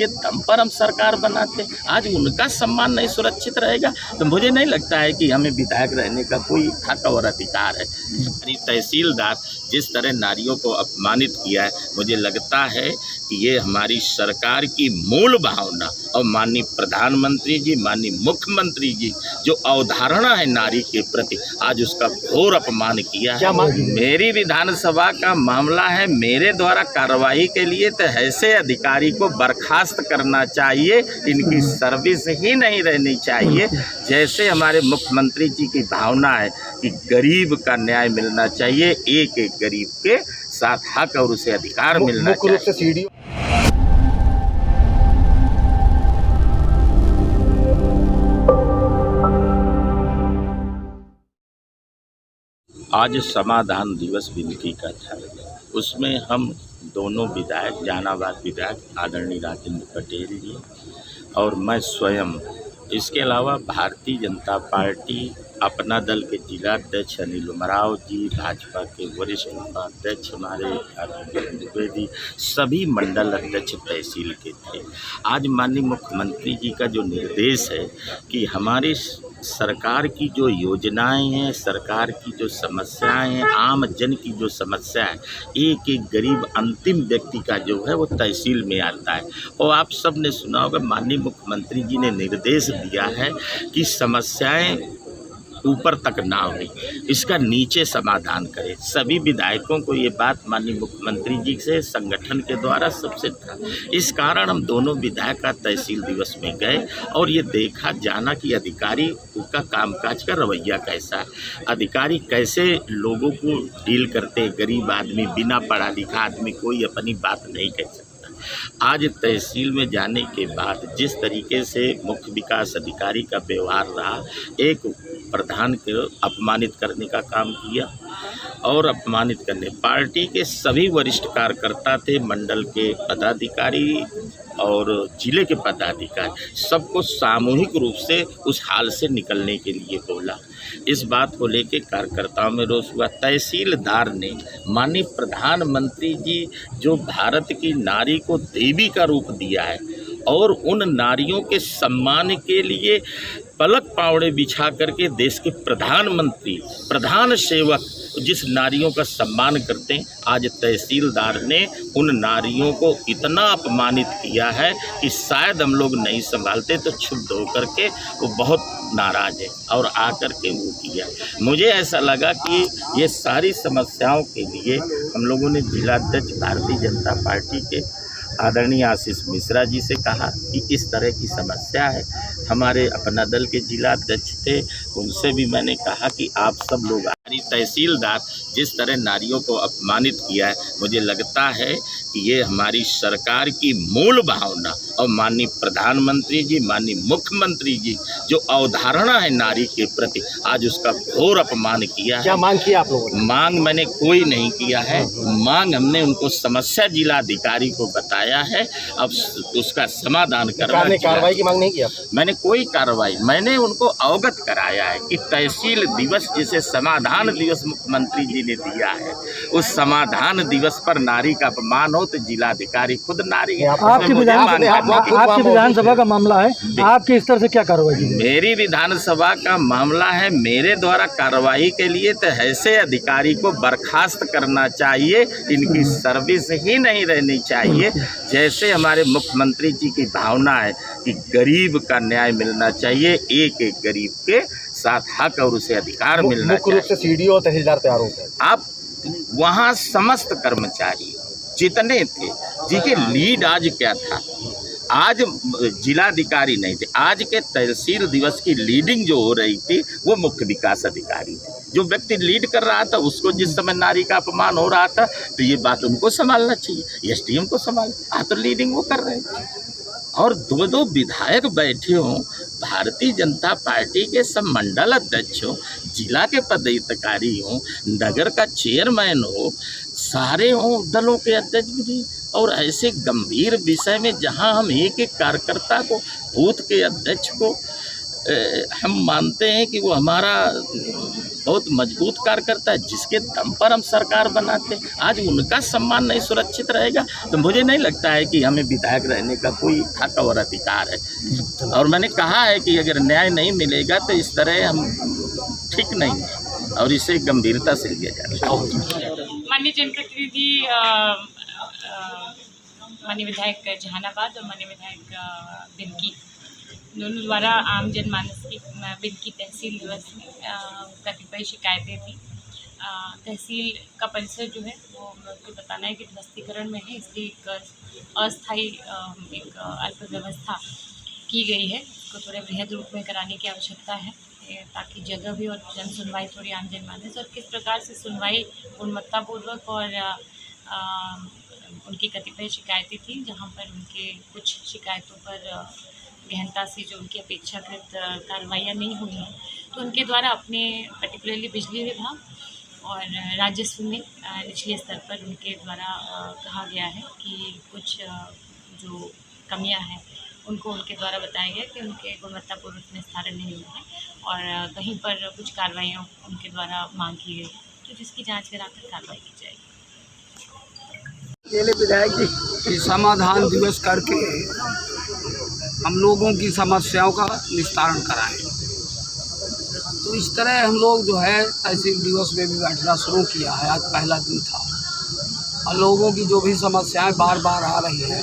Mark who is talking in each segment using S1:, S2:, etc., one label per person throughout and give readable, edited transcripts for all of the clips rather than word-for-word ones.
S1: जिसके दम पर हम सरकार बनाते, आज उनका सम्मान नहीं सुरक्षित रहेगा तो मुझे नहीं लगता है कि हमें विधायक रहने का कोई हक और अधिकार है। तहसीलदार जिस तरह नारियों को अपमानित किया है, मुझे लगता है कि ये हमारी सरकार की मूल भावना और माननीय प्रधानमंत्री जी, माननीय मुख्यमंत्री जी जो अवधारणा है नारी के प्रति, आज उसका घोर अपमान किया है। मेरी विधानसभा का मामला है, मेरे द्वारा कार्रवाई के लिए तो ऐसे अधिकारी को बर्खास्त करना चाहिए, इनकी सर्विस ही नहीं रहनी चाहिए। जैसे हमारे मुख्यमंत्री जी की भावना है कि गरीब का न्याय मिलना चाहिए, एक एक गरीब के साथ हक और उसे अधिकार मिलना चाहिए। आज समाधान दिवस विनती का था, उसमें हम दोनों विधायक, जहानाबाद विधायक आदरणीय राजेंद्र पटेल जी और मैं स्वयं, इसके अलावा भारतीय जनता पार्टी अपना दल के जिलाध्यक्ष अनिल उमराव जी, भाजपा के वरिष्ठ उपाध्यक्ष हमारे द्विवेदी, सभी मंडल अध्यक्ष तहसील के थे। आज माननीय मुख्यमंत्री जी का जो निर्देश है कि हमारी सरकार की जो योजनाएं हैं, सरकार की जो समस्याएं हैं, आम जन की जो समस्या है, एक एक गरीब अंतिम व्यक्ति का जो है वो तहसील में आता है। और आप सब ने सुना होगा, माननीय मुख्यमंत्री जी ने निर्देश दिया है कि समस्याएं ऊपर तक ना हो, इसका नीचे समाधान करें। सभी विधायकों को ये बात माननीय मुख्यमंत्री जी से संगठन के द्वारा सबसे था। इस कारण हम दोनों विधायक का तहसील दिवस में गए और ये देखा जाना कि अधिकारी का कामकाज का रवैया कैसा है, अधिकारी कैसे लोगों को डील करते, गरीब आदमी, बिना पढ़ा लिखा आदमी कोई अपनी बात नहीं कह सकता। आज तहसील में जाने के बाद जिस तरीके से मुख्य विकास अधिकारी का व्यवहार रहा, एक प्रधान के अपमानित करने का काम किया और अपमानित करने, पार्टी के सभी वरिष्ठ कार्यकर्ता थे, मंडल के पदाधिकारी और जिले के पदाधिकारी, सबको सामूहिक रूप से उस हाल से निकलने के लिए बोला। इस बात को लेकर कार्यकर्ताओं में रोष हुआ। तहसीलदार ने माननीय प्रधानमंत्री जी जो भारत की नारी को देवी का रूप दिया है और उन नारियों के सम्मान के लिए पलक पावड़े बिछा करके देश के प्रधानमंत्री, प्रधान सेवक जिस नारियों का सम्मान करते हैं, आज तहसीलदार ने उन नारियों को इतना अपमानित किया है कि शायद हम लोग नहीं संभालते तो क्षुब्ध होकर के वो बहुत नाराज़ है और आकर के वो किया। मुझे ऐसा लगा कि ये सारी समस्याओं के लिए हम लोगों ने जिलाध्यक्ष भारतीय जनता पार्टी के आदरणीय आशीष मिश्रा जी से कहा कि इस तरह की समस्या है। हमारे अपना दल के जिलाध्यक्ष थे, उनसे भी मैंने कहा कि आप सब लोग, तहसीलदार जिस तरह नारियों को अपमानित किया है, मुझे लगता है कि ये हमारी सरकार की मूल भावना और माननीय प्रधानमंत्री जी, माननीय मुख्यमंत्री जी जो अवधारणा है नारी के प्रति, आज उसका घोर अपमान किया है।
S2: क्या मांग किया आप लोगों ने?
S1: मांग मैंने कोई नहीं किया है, मांग हमने उनको समस्या जिलाधिकारी को बताया है, अब उसका समाधान करना।
S2: कार्रवाई की मांग नहीं किया?
S1: मैंने कोई कार्रवाई, मैंने उनको अवगत कराया है कि तहसील दिवस जिसे समाधान दिवस मुख्यमंत्री जी ने दिया है, उस समाधान दिवस पर नारी का अपमान हो तो जिलाधिकारी खुद नारी।
S2: आपकी विधानसभा का मामला है, आपके स्तर से क्या कार्रवाई की?
S1: मेरी विधानसभा का मामला है, मेरे द्वारा कार्रवाई के लिए तो ऐसे अधिकारी को बर्खास्त करना चाहिए, इनकी सर्विस ही नहीं रहनी चाहिए। जैसे हमारे मुख्यमंत्री जी की भावना है कि गरीब का न्याय मिलना चाहिए, एक एक गरीब के साथ हक और उसे अधिकार मिलना चाहिए।
S2: मुख्य रूप से सीडीओ और तहसीलदार पे आरोप है।
S1: आप वहाँ समस्त कर्मचारी जितने थे, जिनके लीड आज क्या था, आज जिलाधिकारी नहीं थे, आज के तहसील दिवस की लीडिंग जो हो रही थी वो मुख्य विकास अधिकारी थे। जो व्यक्ति लीड कर रहा था उसको जिस समय नारी का अपमान हो रहा था तो ये बात उनको संभालना चाहिए, एसडीएम को संभाल, तो लीडिंग वो कर रहे थे। और दो विधायक बैठे हों, भारतीय जनता पार्टी के सब मंडल अध्यक्ष हों, जिला के पदाधिकारी हों, नगर का चेयरमैन हो, सारे हों, दलों के अध्यक्ष भी, और ऐसे गंभीर विषय में जहां हम एक एक कार्यकर्ता को, बूथ के अध्यक्ष को हम मानते हैं कि वो हमारा बहुत मजबूत कार्यकर्ता है, जिसके दम पर हम सरकार बनाते हैं। आज उनका सम्मान नहीं सुरक्षित रहेगा तो मुझे नहीं लगता है कि हमें विधायक रहने का कोई हक और अधिकार है। और मैंने कहा है कि अगर न्याय नहीं मिलेगा तो इस तरह हम ठीक नहीं है और इसे गंभीरता से लिया जाना चाहिए।
S3: माननीय जनप्रतिनिधि माननीय विधायक जहानाबाद और माननीय विधायक बिनकी दोनों द्वारा आम जनमानस की बिनकी तहसील दिवस में कतिपय शिकायतें थी। तहसील का परिसर जो है वो मुझे बताना है कि ध्वस्तीकरण में है, इसलिए एक अस्थायी एक अल्पव्यवस्था की गई है। इसको थोड़े बृहद रूप में कराने की आवश्यकता है ताकि जगह भी और जन सुनवाई थोड़ी आम जनमानस और किस प्रकार से सुनवाई गुणवत्तापूर्वक और उनकी कतिपय शिकायतें थी, जहाँ पर उनके कुछ शिकायतों पर गहनता से जो उनकी अपेक्षाकृत कार्रवाइयाँ नहीं हुई हैं, तो उनके द्वारा अपने पर्टिकुलरली बिजली विभाग और राजस्व में निचले स्तर पर उनके द्वारा कहा गया है कि कुछ जो कमियां हैं उनको उनके द्वारा बताया गया कि उनके गुणवत्तापूर्वक निस्तारण नहीं हुआ है और कहीं पर कुछ कार्रवाइयाँ उनके द्वारा मांग की गई है, तो जिसकी जाँच कराकर कार्रवाई की जाएगी।
S4: विधायक जी समाधान दिवस करके हम लोगों की समस्याओं का निस्तारण कराएं। तो इस तरह हम लोग जो है तहसील दिवस में भी बैठना शुरू किया है। आज पहला दिन था और लोगों की जो भी समस्याएं बार बार आ रही हैं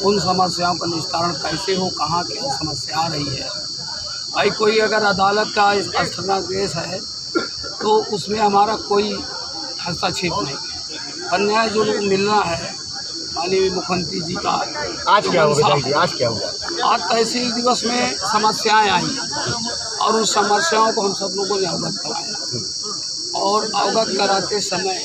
S4: उन समस्याओं का निस्तारण कैसे हो, कहाँ क्या समस्या आ रही है। भाई कोई अगर अदालत का स्थगनादेश है तो उसमें हमारा कोई हस्तक्षेप नहीं है, पर न्याय जो मिलना है माननीय मुख्यमंत्री जी का।
S5: आज क्या हुआ? आज क्या हुआ?
S4: आज तहसील दिवस में समस्याएं आई और उस समस्याओं को हम सब लोगों ने अवगत कराया और अवगत कराते समय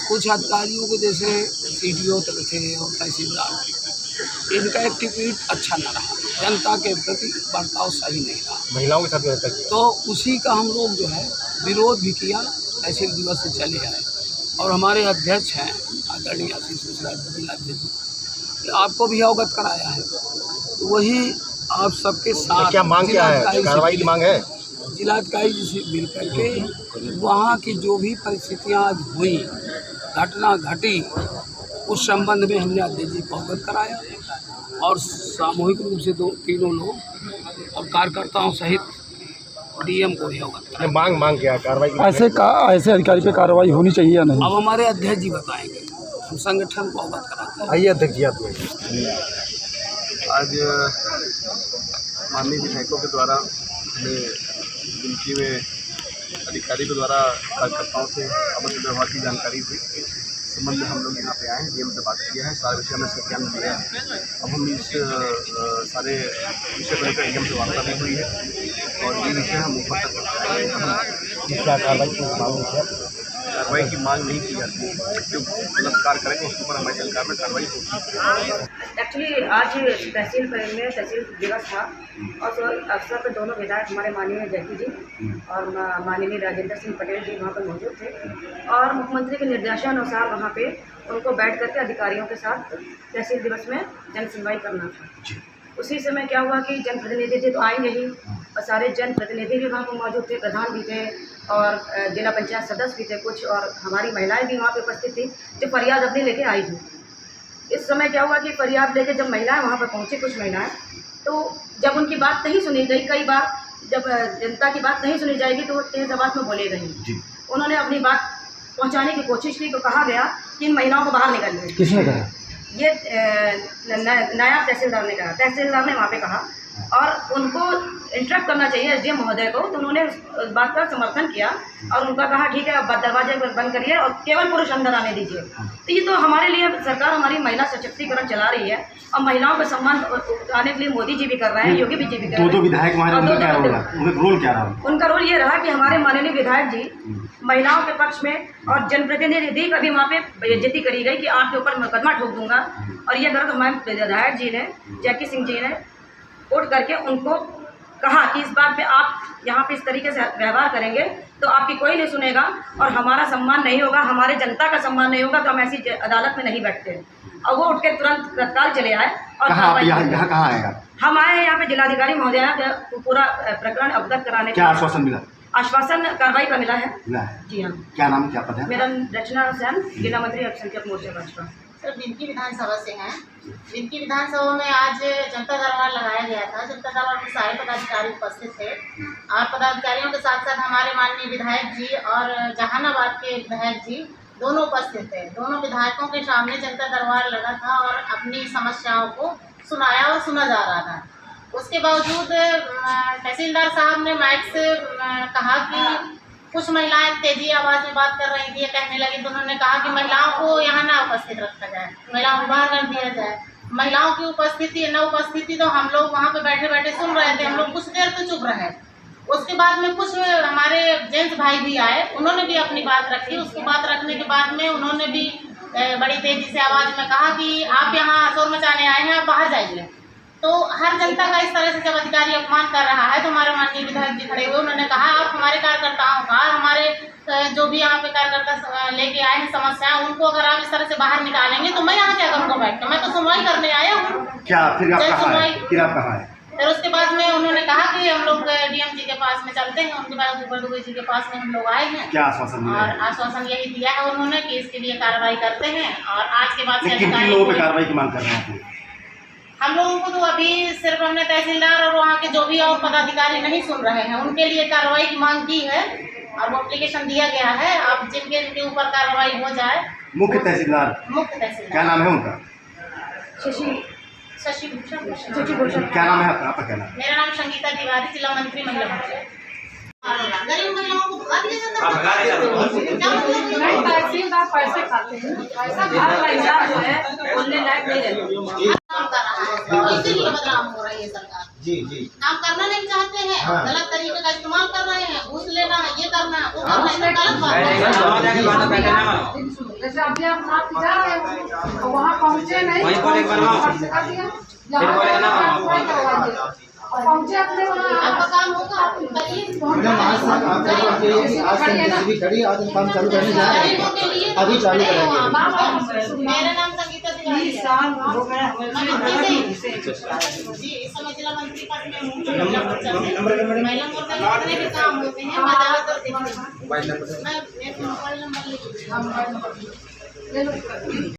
S4: कुछ अधिकारियों को जैसे CDO तक थे और तहसीलदार थे, इनका एक्टिविटी अच्छा न रहा, जनता के प्रति बर्ताव सही नहीं रहा,
S5: महिलाओं के साथ
S4: तो उसी का हम लोग जो है विरोध भी किया। तहसील दिवस से चले आए और हमारे अध्यक्ष हैं आदरणीय आशीष मिश्रा जिलाध्यक्ष, आपको भी अवगत कराया है। तो वही आप सबके साथ
S5: क्या मांग क्या है? कार्रवाई की मांग है।
S4: जिलाधिकारी जी से मिल करके वहाँ की जो भी परिस्थितियाँ आज हुई, घटना घटी, उस संबंध में हमने अध्यक्ष जी को अवगत कराया और सामूहिक रूप से तीनों लोग और कार्यकर्ताओं सहित DM को भी अवगत।
S5: मांग क्या? कार्रवाई
S2: ऐसे अधिकारी पे कार्रवाई होनी चाहिए या नहीं?
S4: अब हमारे अध्यक्ष जी बताएंगे, हम संगठन को अवगत कराते हैं।
S5: आइए अध्यक्ष जी, आप
S6: आज माननीय विधायकों के द्वारा हमें गिनती में अधिकारी के द्वारा कार्यकर्ताओं से अवैध व्यवहार की जानकारी हुई। संबंध में हम लोग यहाँ पे आए हैं, DM से बात किया है, सारे विषय में इसका ज्ञान दिया है। अब हम इस सारे विषय को लेकर DM से वार्ता भी हुई है और ये विषय हम ऊपर तक पहुँचाएंगे।
S5: क्या कार्रवाई
S6: की मांग नहीं की जाती, जो बलात्कार करेंगे उसके ऊपर हमारी सरकार में कार्रवाई होगी।
S7: एक्चुअली आज तहसील में तहसील दिवस था और अवसर पर दोनों विधायक हमारे माननीय जैकी जी और माननीय राजेंद्र सिंह पटेल जी वहाँ पर मौजूद थे और मुख्यमंत्री के निर्देशानुसार वहाँ पे उनको बैठ करके अधिकारियों के साथ तहसील दिवस में जन सुनवाई करना था। उसी समय क्या हुआ कि जनप्रतिनिधि थे तो आएंगे ही और सारे जनप्रतिनिधि भी वहाँ पर मौजूद थे, प्रधान भी थे और जिला पंचायत सदस्य भी थे कुछ, और हमारी महिलाएं भी वहाँ पे उपस्थित थी जो फरियाद अपनी लेके आई थी। इस समय क्या हुआ कि फरियाद लेके जब महिलाएं वहाँ पर पहुँची, कुछ महिलाएं, तो जब उनकी बात नहीं सुनी गई, कई बार जब जनता की बात नहीं सुनी जाएगी तो वो तेज आवाज़ में बोले रही। उन्होंने अपनी बात पहुँचाने की कोशिश की तो कहा गया कि इन महिलाओं को बाहर निकालिए।
S2: किसने कहा?
S7: ये नायब तहसीलदार ने कहा, तहसीलदार ने वहाँ पे कहा और उनको इंटरप्ट करना चाहिए SDM महोदय को, तो उन्होंने उस बात का समर्थन किया और उनका कहा ठीक है अब दरवाजे बंद करिए और केवल पुरुष अंदर आने दीजिए। तो ये तो हमारे लिए सरकार हमारी महिला सशक्तिकरण चला रही है और महिलाओं का सम्मान आने के लिए मोदी जी भी कर रहे हैं, योगी जी भी कर रहे हैं।
S5: विधायक
S7: उनका रोल ये रहा कि हमारे माननीय विधायक जी महिलाओं के पक्ष में और जनप्रतिनिधि का भी वहाँ पे बेइज्जती करी गई कि आपके ऊपर मुकदमा ठोक दूंगा, और ये गलत हमारे विधायक जी ने जैकी सिंह जी ने उठ करके उनको कहा कि इस बात पे आप यहाँ पे इस तरीके से व्यवहार करेंगे तो आपकी कोई नहीं सुनेगा और हमारा सम्मान नहीं होगा, हमारे जनता का सम्मान नहीं होगा, तो हम ऐसी अदालत में नहीं बैठते। और वो उठ के तुरंत तत्काल चले आए और
S5: कहाँ आप
S7: कार्रवाई
S5: यहाँ
S7: की।
S5: यहाँ कहाँ आएगा?
S7: हम आए हैं यहाँ पे जिलाधिकारी महोदय के पूरा प्रकरण अवगत कराने
S5: क्या
S7: का
S5: आश्वासन मिला?
S7: आश्वासन कार्रवाई का मिला है।
S5: मिला है।
S7: जी हाँ,
S5: क्या नाम क्या पद है?
S7: मेरा रचना सेन, जिला मंत्री अल्पसंख्यक मोर्चा भाजपा।
S8: सर बिनकी विधानसभा से हैं। बिनकी विधानसभा में आज जनता दरबार लगाया गया था। जनता दरबार में सारे पदाधिकारी उपस्थित थे और पदाधिकारियों के साथ साथ हमारे माननीय विधायक जी और जहानाबाद के विधायक जी दोनों उपस्थित थे। दोनों विधायकों के सामने जनता दरबार लगा था और अपनी समस्याओं को सुनाया और सुना जा रहा था। उसके बावजूद तहसीलदार साहब ने माइक से कहा कि कुछ महिलाएं तेजी आवाज़ में बात कर रही थी, कहने लगी तो उन्होंने कहा कि महिलाओं को यहाँ ना उपस्थित रखा जाए, महिलाओं को बाहर कर दिया जाए। महिलाओं की उपस्थिति न उपस्थिति तो हम लोग वहाँ पे बैठे बैठे सुन रहे थे। हम लोग कुछ देर तो चुप रहे। उसके बाद में कुछ हमारे जेंट्स भाई भी आए, उन्होंने भी अपनी बात रखी। उसकी बात रखने के बाद में उन्होंने भी बड़ी तेजी से आवाज़ में कहा कि आप यहाँ शोर मचाने आए हैं, आप बाहर जाइए। तो हर जनता का इस तरह से जब अधिकारी अपमान कर रहा है तो हमारे माननीय विधायक जी खड़े हुए, उन्होंने कहा आप हमारे कार्यकर्ताओं का, हमारे जो भी यहाँ पे कार्यकर्ता लेके आए हैं समस्याएं, उनको अगर आप इस तरह से बाहर निकालेंगे तो मैं यहाँ क्या करूँगा बैठ कर? मैं तो सुनवाई करने आया हूँ।
S5: क्या फिर आप कहाँ है? फिर आप कहाँ है?
S8: फिर उसके बाद में उन्होंने कहा कि हम लोग डीएम जी के पास में चलते हैं। उनके बाद ऊपर जी के पास में हम लोग आए हैं।
S5: क्या आश्वासन मिला?
S8: और आश्वासन यही दिया है उन्होंने कि इसके लिए कार्रवाई करते हैं और आज के बाद से
S5: किन किन लोगों पे कार्रवाई की मांग कर रहे हैं?
S8: हम लोगों को तो अभी सिर्फ हमने तहसीलदार और वहाँ के जो भी और पदाधिकारी नहीं सुन रहे हैं उनके लिए कार्रवाई की मांग की है और वो एप्लीकेशन दिया गया है। अब जिनके ऊपर कार्रवाई हो जाए।
S5: मुख्य तहसीलदार क्या नाम है उनका?
S8: शशि
S7: भूषण।
S5: क्या नाम है आपका? क्या नाम?
S8: मेरा नाम संगीता तिवारी, जिला मंत्री महिला मोर्चा। गरीब महिलाओं को भगा दिया जाता है।
S7: तहसीलदार पैसे खाते हैं, पैसा हर महिला जो है बोलने लायक नहीं रहती।
S8: काम कर रहा है, इसीलिए बदनाम हो रही है सरकार।
S5: जी जी।
S8: काम करना नहीं चाहते हैं, गलत तरीके का इस्तेमाल कर रहे हैं, घूस लेना है, ये करना है, वो करना है, गलत बात है।
S7: जैसे अभी आप जा रहे हो तो वहाँ पहुँचे नहीं, पहुँचे अपने वहाँ
S8: आपका काम होगा, आप करिए।
S5: आज काम चालू करने जा रहे हैं, अभी चालू करेंगे।
S8: मेरा नाम संगीता तिवारी है। जी, इस समय जिला मंत्री पद में हूँ। महिला मोर्चा के जितने भी काम होते हैं मैं ज़्यादातर देखती हूँ। मैं मोबाइल नंबर